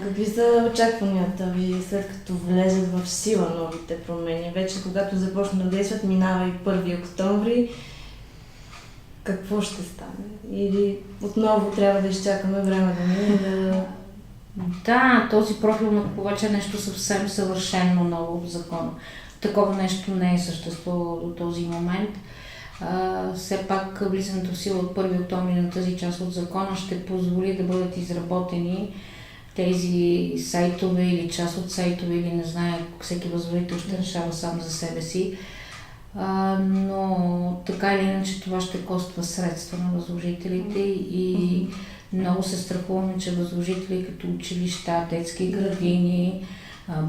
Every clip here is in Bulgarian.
Какви са очакванията ви след като влезат в сила новите промени? Вече когато започнат да действат, минава и 1 октомври. Какво ще стане? Или отново трябва да изчакаме време да мине да... Да, този профил на купувача е нещо съвсем съвършено ново в закона. Такова нещо не е съществувало до този момент. Все пак влизането в сила от 1 октомври на тази част от закона ще позволи да бъдат изработени тези сайтове или част от сайтове, или не знае, всеки възложител ще решава сам за себе си. Но така или иначе това ще коства средства на възложителите и много се страхуваме, че възложители като училища, детски градини,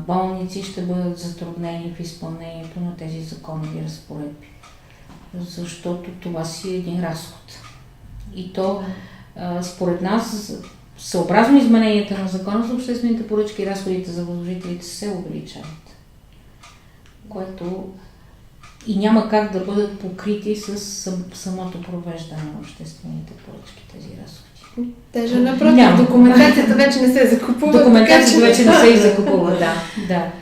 болници ще бъдат затруднени в изпълнението на тези законови разпоредби. Защото това си е един разход. И то, според нас, съобразно измененията на закона за обществените поръчки, разходите за възложителите се увеличават. Което и няма как да бъдат покрити с самото провеждане на обществените поръчки, тези разходи. Даже напротив, документацията вече не се закупува. Документацията вече не се и закупува, да.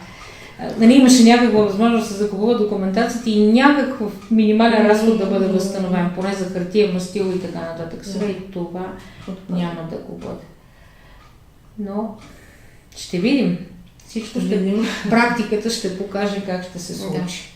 Имаше някаква възможност да се закупува документацията и някакъв минимален разход да бъде възстановен, поне за хартия, мастил и така нататък. Сега и това няма да го бъде. Но ще видим. Всичко практиката ще покаже как ще се случи.